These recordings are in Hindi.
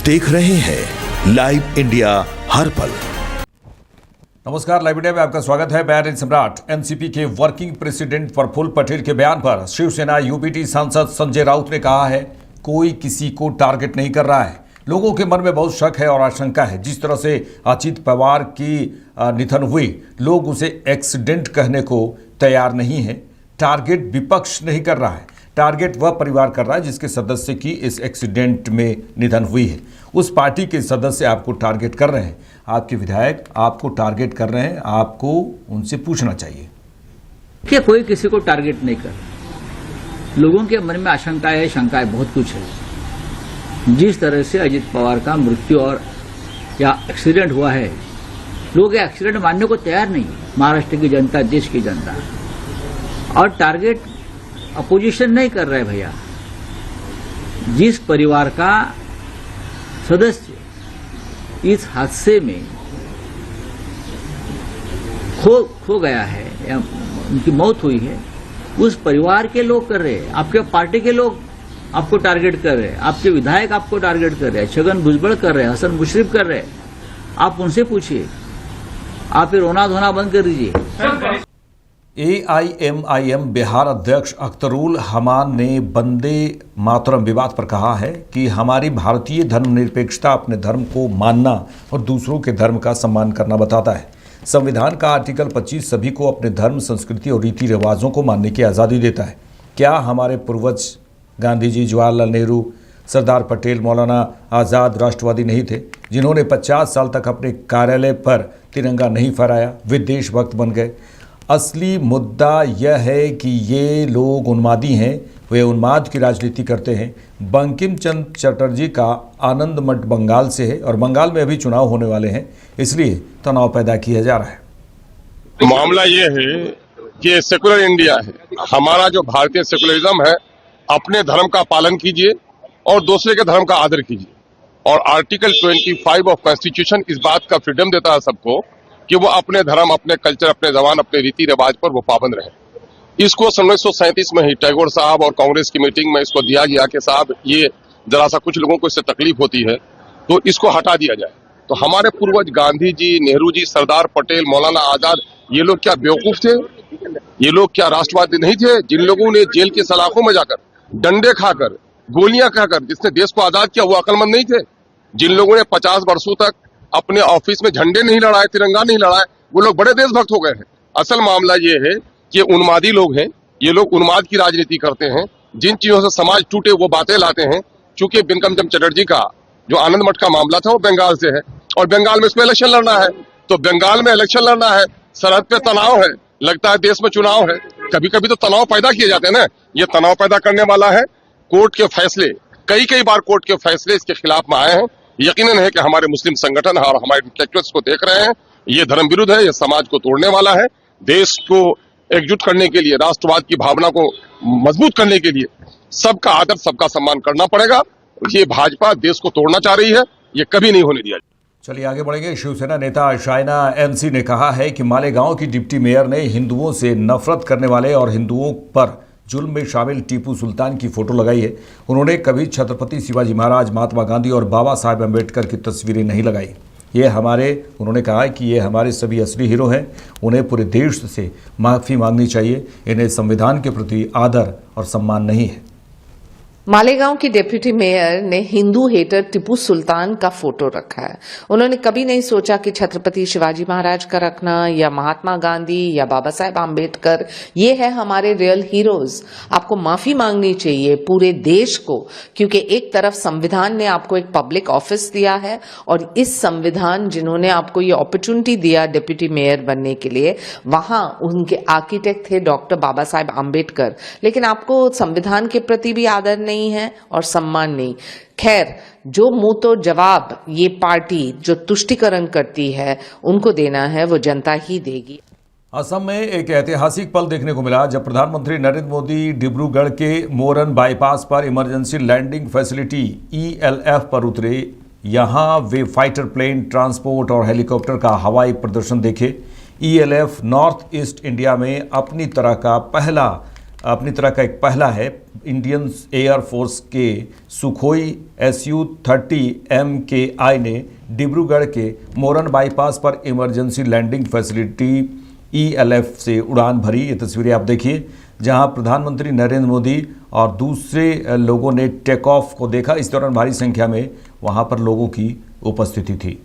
देख रहे हैं लाइव इंडिया हर पल। नमस्कार, लाइव इंडिया में आपका स्वागत है। मैं रणजीत सम्राट। एनसीपी के वर्किंग प्रेसिडेंट प्रफुल्ल पटेल के बयान पर शिवसेना यूपीटी सांसद संजय राउत ने कहा है, कोई किसी को टारगेट नहीं कर रहा है। लोगों के मन में बहुत शक है और आशंका है। जिस तरह से अजित पवार की निधन हुई, लोग उसे एक्सीडेंट कहने को तैयार नहीं है। टारगेट विपक्ष नहीं कर रहा है, टारगेट वह परिवार कर रहा है जिसके सदस्य की इस एक्सीडेंट में निधन हुई है। उस पार्टी के सदस्य आपको टारगेट कर रहे हैं, आपके विधायक आपको टारगेट कर रहे हैं, आपको उनसे पूछना चाहिए। क्या कोई किसी को टारगेट नहीं कर। लोगों के मन में आशंकाएं है, शंकाएं बहुत कुछ है। जिस तरह से अजित पवार का मृत्यु और या एक्सीडेंट हुआ है, लोग एक्सीडेंट मानने को तैयार नहीं। महाराष्ट्र की जनता, देश की जनता, और टारगेट अपोजिशन नहीं कर रहे भैया। जिस परिवार का सदस्य इस हादसे में खो गया है या उनकी मौत हुई है, उस परिवार के लोग कर रहे हैं। आपके पार्टी के लोग आपको टारगेट कर रहे हैं, आपके विधायक आपको टारगेट कर रहे हैं, छगन भुजबल कर रहे हैं, हसन मुशर्रफ कर रहे हैं। आप उनसे पूछिए, आप ये रोना धोना बंद कर दीजिए। AIMIM बिहार अध्यक्ष अख्तरुल हमान ने वंदे मातरम विवाद पर कहा है कि हमारी भारतीय धर्मनिरपेक्षता अपने धर्म को मानना और दूसरों के धर्म का सम्मान करना बताता है। संविधान का आर्टिकल 25 सभी को अपने धर्म, संस्कृति और रीति रिवाजों को मानने की आज़ादी देता है। क्या हमारे पूर्वज गांधी जी, जवाहरलाल नेहरू, सरदार पटेल, मौलाना आज़ाद राष्ट्रवादी नहीं थे, जिन्होंने 50 साल तक अपने कार्यालय पर तिरंगा नहीं फहराया? वे देशभक्त बन गए। असली मुद्दा यह है कि ये लोग उन्मादी हैं, वे उन्माद की राजनीति करते हैं। बंकिम चंद्र चटर्जी का आनंद मठ बंगाल से है और बंगाल में अभी चुनाव होने वाले हैं, इसलिए तनाव पैदा किया जा रहा है। मामला ये है कि सेकुलर इंडिया है। हमारा जो भारतीय सेकुलरिज्म है, अपने धर्म का पालन कीजिए और दूसरे के धर्म का आदर कीजिए। और आर्टिकल 25 ऑफ कॉन्स्टिट्यूशन इस बात का फ्रीडम देता है सबको कि वो अपने धर्म, अपने कल्चर, अपने जबान, अपने रीति रिवाज पर वो पाबंद रहे। इसको 1937 में ही टैगोर साहब और कांग्रेस की मीटिंग में इसको दिया गया कि साहब ये जरा सा कुछ लोगों को इससे तकलीफ होती है तो इसको हटा दिया जाए। तो हमारे पूर्वज गांधी जी, नेहरू जी, सरदार पटेल, मौलाना आजाद, ये लोग क्या बेवकूफ थे? ये लोग क्या राष्ट्रवादी नहीं थे? जिन लोगों ने जेल की सलाखों में जाकर, डंडे खाकर, गोलियां खाकर जिसने देश को आजाद किया, वो अक्लमंद नहीं थे? जिन लोगों ने 50 वर्षों तक अपने ऑफिस में झंडे नहीं लड़ाए, तिरंगा नहीं लड़ाए, वो लोग बड़े देशभक्त हो गए हैं। असल मामला ये है कि उन्मादी लोग हैं, ये लोग उन्माद की राजनीति करते हैं। जिन चीजों से समाज टूटे वो बातें लाते हैं। चूंकि बंकिम चंद्र चटर्जी का जो आनंद मठ का मामला था वो बंगाल से है और बंगाल में इसमें इलेक्शन लड़ना है, तो बंगाल में इलेक्शन लड़ना है, सरहद पे तनाव है, लगता है देश में चुनाव है। कभी कभी तो तनाव पैदा किए जाते हैं ना। ये तनाव पैदा करने वाला है। कोर्ट के फैसले, कई बार कोर्ट के फैसले इसके खिलाफ में आए हैं। यकीनन है कि हमारे मुस्लिम संगठन और हमारे इंटेलेक्चुअल्स को देख रहे हैं। ये धर्म विरुद्ध है, ये समाज को तोड़ने वाला है। देश को एकजुट करने के लिए, राष्ट्रवाद की भावना को मजबूत करने के लिए सबका आदर, सबका सम्मान करना पड़ेगा। ये भाजपा देश को तोड़ना चाह रही है, ये कभी नहीं होने दिया। चलिए आगे बढ़ेंगे। शिवसेना नेता शाइना एनसी ने कहा है कि मालेगांव की डिप्टी मेयर ने हिंदुओं से नफरत करने वाले और हिंदुओं पर जुल्म में शामिल टीपू सुल्तान की फोटो लगाई है। उन्होंने कभी छत्रपति शिवाजी महाराज, महात्मा गांधी और बाबा साहेब अम्बेडकर की तस्वीरें नहीं लगाई। उन्होंने कहा कि ये हमारे सभी असली हीरो हैं, उन्हें पूरे देश से माफ़ी मांगनी चाहिए। इन्हें संविधान के प्रति आदर और सम्मान नहीं है। मालेगांव की डिप्टी मेयर ने हिंदू हेटर टीपू सुल्तान का फोटो रखा है। उन्होंने कभी नहीं सोचा कि छत्रपति शिवाजी महाराज का रखना या महात्मा गांधी या बाबा साहेब आम्बेडकर ये है हमारे रियल हीरोज। आपको माफी मांगनी चाहिए पूरे देश को, क्योंकि एक तरफ संविधान ने आपको एक पब्लिक ऑफिस दिया है और इस संविधान जिन्होंने आपको ये अपॉर्चुनिटी दिया डिप्टी मेयर बनने के लिए, वहां उनके आर्किटेक्ट थे डॉक्टर बाबा साहेब आम्बेडकर। लेकिन आपको संविधान के प्रति भी आदर नहीं है और सम्मान नहीं। खैर, जो मुंह तो जवाब ये पार्टी जो तुष्टीकरण करती है उनको देना है, वो जनता ही देगी। असम में एक ऐतिहासिक पल देखने को मिला जब प्रधानमंत्री नरेंद्र मोदी डिब्रूगढ़ के मोरन बाईपास पर इमरजेंसी लैंडिंग फैसिलिटी ELF पर उतरे। यहां वे फाइटर प्लेन, ट्रांसपोर्ट और हेलीकॉप्टर का हवाई प्रदर्शन देखे। ELF नॉर्थ ईस्ट इंडिया में अपनी तरह का पहला अपनी तरह का एक पहला है। इंडियन एयर फोर्स के सुखोई Su-30MKI ने डिब्रूगढ़ के मोरन बाईपास पर इमरजेंसी लैंडिंग फैसिलिटी ELF से उड़ान भरी। ये तस्वीरें आप देखिए, जहां प्रधानमंत्री नरेंद्र मोदी और दूसरे लोगों ने टेक ऑफ को देखा। इस दौरान भारी संख्या में वहां पर लोगों की उपस्थिति थी।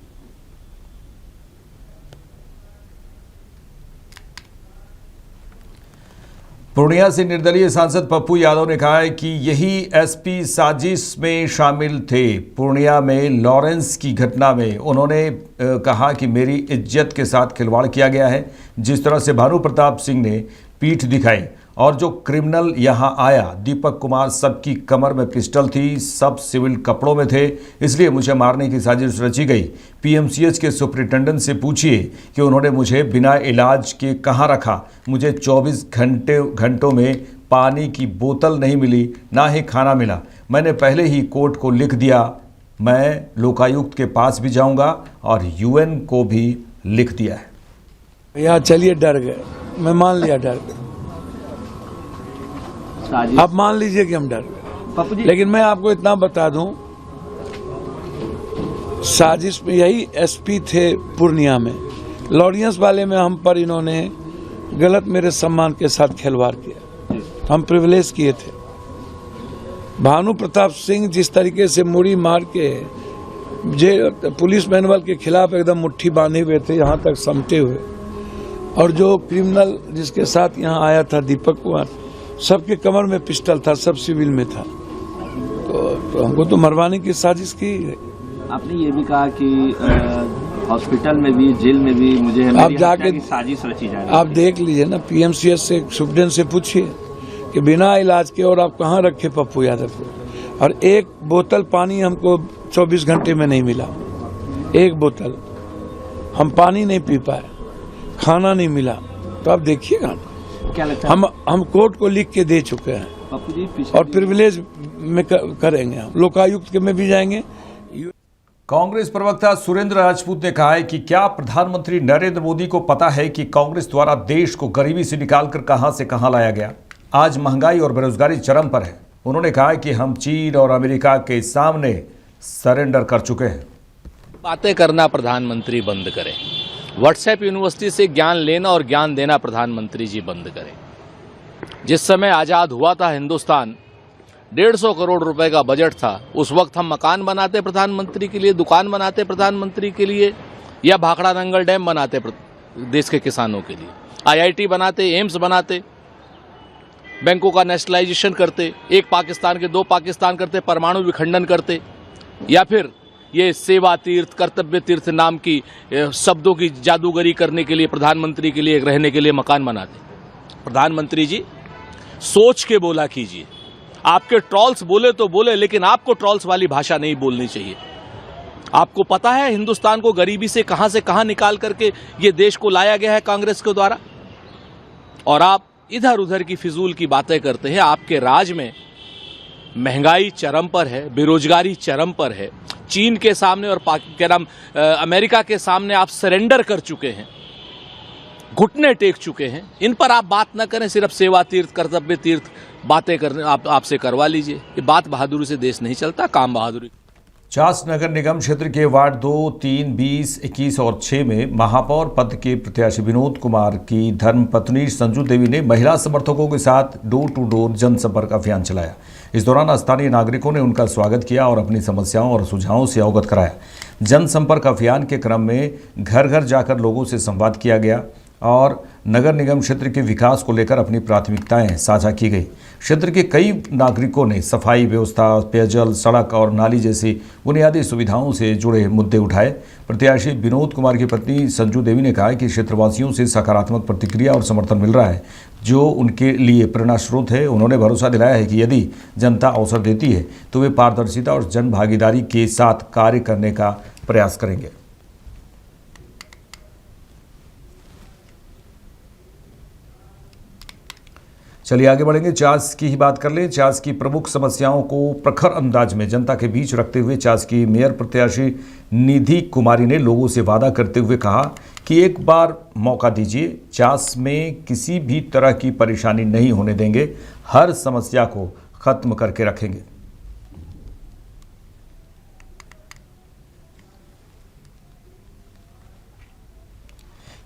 पूर्णिया से निर्दलीय सांसद पप्पू यादव ने कहा है कि यही एसपी साजिश में शामिल थे। पूर्णिया में लॉरेंस की घटना में उन्होंने कहा कि मेरी इज्जत के साथ खिलवाड़ किया गया है। जिस तरह से भानु प्रताप सिंह ने पीठ दिखाई और जो क्रिमिनल यहां आया, दीपक कुमार, सबकी कमर में पिस्टल थी, सब सिविल कपड़ों में थे, इसलिए मुझे मारने की साजिश रची गई। पीएमसीएच के सुपरिटेंडेंट से पूछिए कि उन्होंने मुझे बिना इलाज के कहां रखा। मुझे 24 घंटों में पानी की बोतल नहीं मिली, ना ही खाना मिला। मैंने पहले ही कोर्ट को लिख दिया, मैं लोकायुक्त के पास भी जाऊंगा और UN को भी लिख दिया है। भैया चलिए, डर गए, मैं मान लिया डर गए। आप मान लीजिए कि हम डर गए, लेकिन मैं आपको इतना बता दूं, साजिश में यही एसपी थे पूर्णिया में। लॉरेंस वाले में हम पर इन्होंने गलत मेरे सम्मान के साथ खिलवाड़ किया, हम प्रिविलेज किए थे। भानु प्रताप सिंह जिस तरीके से मुड़ी मार के पुलिस मैनुअल के खिलाफ एकदम मुट्ठी बांधे हुए थे, यहाँ तक समटे हुए, और जो क्रिमिनल जिसके साथ यहाँ आया था दीपक कुमार, सबके कमर में पिस्टल था, सब सिविल में था, तो हमको तो मरवाने की साजिश की। आपने ये भी कहा कि हॉस्पिटल में भी, जेल में भी मुझे आप जाके साजिश रची जा रही है। आप देख लीजिए ना, पीएमसीएच से सुप्रीटेंडेंट से पूछिए कि बिना इलाज के और आप कहाँ रखे पप्पू यादव को। और एक बोतल पानी हमको 24 घंटे में नहीं मिला, एक बोतल, हम पानी नहीं पी पाए, खाना नहीं मिला। तो आप देखिएगा, क्या लगता है? हम कोर्ट को लिख के दे चुके हैं पप्पू जी, और प्रिविलेज में करेंगे, हम लोकायुक्त में भी जाएंगे। कांग्रेस प्रवक्ता सुरेंद्र राजपूत ने कहा है कि क्या प्रधानमंत्री नरेंद्र मोदी को पता है कि कांग्रेस द्वारा देश को गरीबी से निकालकर कहां से कहां लाया गया। आज महंगाई और बेरोजगारी चरम पर है। उन्होंने कहा कि हम चीन और अमेरिका के सामने सरेंडर कर चुके हैं। बातें करना प्रधानमंत्री बंद करें, व्हाट्सएप यूनिवर्सिटी से ज्ञान लेना और ज्ञान देना प्रधानमंत्री जी बंद करें। जिस समय आज़ाद हुआ था हिंदुस्तान, 150 करोड़ रुपए का बजट था। उस वक्त हम मकान बनाते प्रधानमंत्री के लिए, दुकान बनाते प्रधानमंत्री के लिए, या भाखड़ा नंगल डैम बनाते देश के किसानों के लिए, IIT बनाते, एम्स बनाते, बैंकों का नेशनलाइजेशन करते, एक पाकिस्तान के दो पाकिस्तान करते, परमाणु विखंडन करते, या फिर ये सेवा तीर्थ, कर्तव्य तीर्थ नाम की शब्दों की जादूगरी करने के लिए प्रधानमंत्री के लिए एक रहने के लिए मकान बनाते। प्रधानमंत्री जी, सोच के बोला कीजिए। आपके ट्रॉल्स बोले तो बोले, लेकिन आपको ट्रॉल्स वाली भाषा नहीं बोलनी चाहिए। आपको पता है हिंदुस्तान को गरीबी से कहां निकाल करके ये देश को लाया गया है कांग्रेस के द्वारा, और आप इधर उधर की फिजूल की बातें करते हैं। आपके राज में महंगाई चरम पर है, बेरोजगारी चरम पर है। चीन के सामने और अमेरिका के सामने आप सरेंडर कर चुके हैं, घुटने टेक चुके हैं। इन पर आप बात न करें, सिर्फ सेवा तीर्थ, कर्तव्य तीर्थ बातें करने आपसे करवा लीजिए। ये बात बहादुरी से देश नहीं चलता, काम बहादुरी। चास नगर निगम क्षेत्र के वार्ड 2, 3, 20, 21 और 6 में महापौर पद के प्रत्याशी विनोद कुमार की धर्मपत्नी संजू देवी ने महिला समर्थकों के साथ डोर टू डोर जनसंपर्क अभियान चलाया। इस दौरान स्थानीय नागरिकों ने उनका स्वागत किया और अपनी समस्याओं और सुझावों से अवगत कराया। जनसंपर्क अभियान के क्रम में घर घर जाकर लोगों से संवाद किया गया और नगर निगम क्षेत्र के विकास को लेकर अपनी प्राथमिकताएं साझा की गई। क्षेत्र के कई नागरिकों ने सफाई व्यवस्था, पेयजल, सड़क और नाली जैसी बुनियादी सुविधाओं से जुड़े मुद्दे उठाए। प्रत्याशी विनोद कुमार की पत्नी संजू देवी ने कहा कि क्षेत्रवासियों से सकारात्मक प्रतिक्रिया और समर्थन मिल रहा है, जो उनके लिए प्रेरणा स्रोत है। उन्होंने भरोसा दिलाया है कि यदि जनता अवसर देती है तो वे पारदर्शिता और जन भागीदारी के साथ कार्य करने का प्रयास करेंगे। चलिए आगे बढ़ेंगे, चास की ही बात कर लें। चास की प्रमुख समस्याओं को प्रखर अंदाज में जनता के बीच रखते हुए चास की मेयर प्रत्याशी निधि कुमारी ने लोगों से वादा करते हुए कहा कि एक बार मौका दीजिए, चास में किसी भी तरह की परेशानी नहीं होने देंगे, हर समस्या को खत्म करके रखेंगे।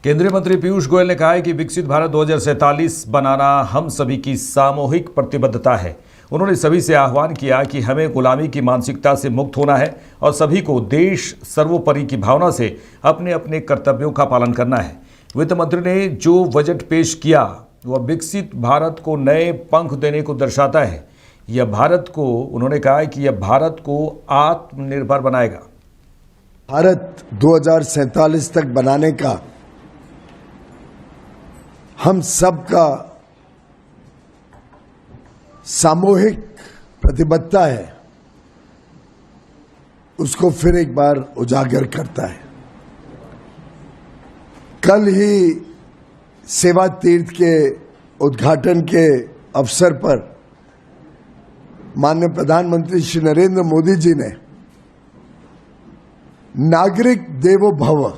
केंद्रीय मंत्री पीयूष गोयल ने कहा है कि विकसित भारत 2047 बनाना हम सभी की सामूहिक प्रतिबद्धता है। उन्होंने सभी से आह्वान किया कि हमें गुलामी की मानसिकता से मुक्त होना है और सभी को देश सर्वोपरि की भावना से अपने अपने कर्तव्यों का पालन करना है। वित्त मंत्री ने जो बजट पेश किया वह विकसित भारत को नए पंख देने को दर्शाता है। यह भारत को, उन्होंने कहा है कि यह भारत को आत्मनिर्भर बनाएगा। भारत 2047 तक बनाने का हम सबका सामूहिक प्रतिबद्धता है, उसको फिर एक बार उजागर करता है। कल ही सेवा तीर्थ के उद्घाटन के अवसर पर माननीय प्रधानमंत्री श्री नरेंद्र मोदी जी ने नागरिक देवो भव,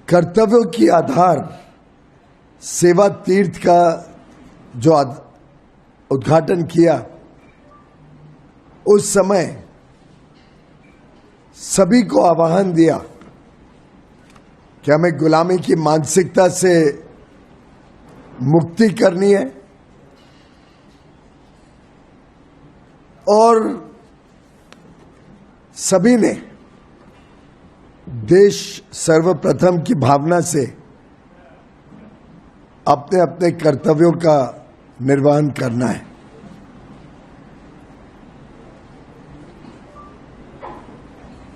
कर्तव्यों की आधार सेवा तीर्थ का जो उद्घाटन किया, उस समय सभी को आह्वान दिया कि हमें गुलामी की मानसिकता से मुक्ति करनी है और सभी ने देश सर्वप्रथम की भावना से अपने अपने कर्तव्यों का निर्वहन करना है।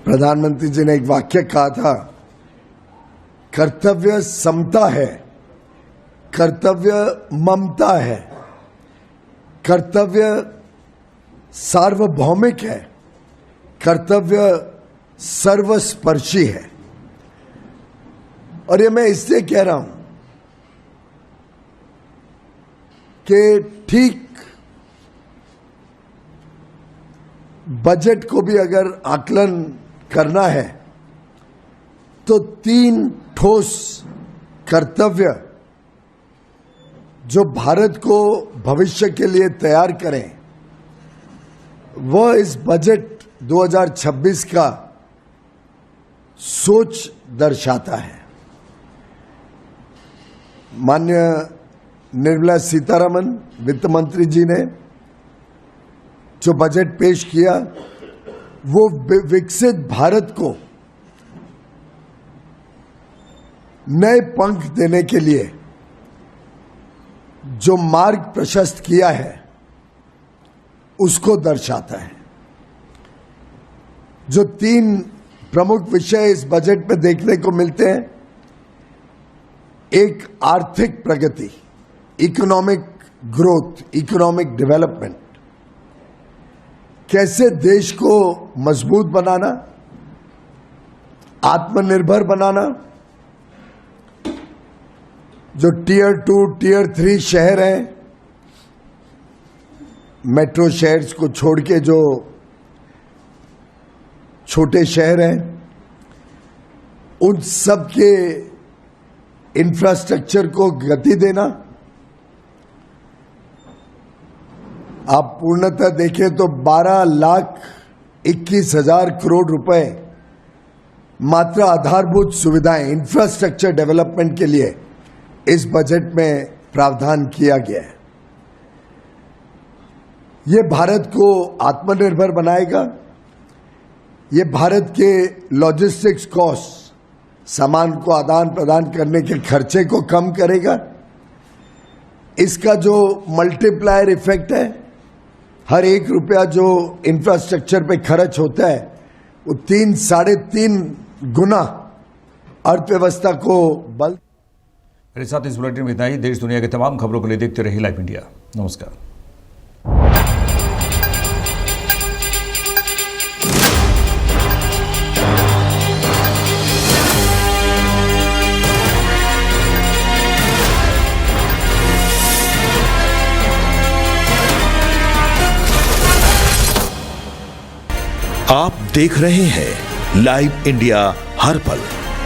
प्रधानमंत्री जी ने एक वाक्य कहा था, कर्तव्य समता है, कर्तव्य ममता है, कर्तव्य सार्वभौमिक है, कर्तव्य सर्वस्पर्शी है। और ये मैं इसलिए कह रहा हूं कि ठीक बजट को भी अगर आकलन करना है तो 3 ठोस कर्तव्य जो भारत को भविष्य के लिए तैयार करें, वह इस बजट 2026 का सोच दर्शाता है। माननीय निर्मला सीतारमण वित्त मंत्री जी ने जो बजट पेश किया, वो विकसित भारत को नए पंख देने के लिए जो मार्ग प्रशस्त किया है, उसको दर्शाता है। जो 3 प्रमुख विषय इस बजट में देखने को मिलते हैं, एक आर्थिक प्रगति, इकोनॉमिक ग्रोथ, इकोनॉमिक डेवलपमेंट, कैसे देश को मजबूत बनाना, आत्मनिर्भर बनाना, जो टियर 2, टियर 3 शहर हैं, मेट्रो शहर्स को छोड़ के जो छोटे शहर हैं, उन सब के इंफ्रास्ट्रक्चर को गति देना। आप पूर्णतः देखें तो 12,21,000 करोड़ रुपए मात्र आधारभूत सुविधाएं, इंफ्रास्ट्रक्चर डेवलपमेंट के लिए इस बजट में प्रावधान किया गया है। ये भारत को आत्मनिर्भर बनाएगा, ये भारत के लॉजिस्टिक्स कॉस्ट, सामान को आदान प्रदान करने के खर्चे को कम करेगा। इसका जो मल्टीप्लायर इफेक्ट है, हर 1 रुपया जो इंफ्रास्ट्रक्चर पे खर्च होता है, वो 3-3.5 गुना अर्थव्यवस्था को बल। मेरे साथ इस बुलेटिन में इतना ही। देश दुनिया के तमाम खबरों के लिए देखते रहिए लाइव इंडिया। नमस्कार। आप देख रहे हैं लाइव इंडिया हर पल।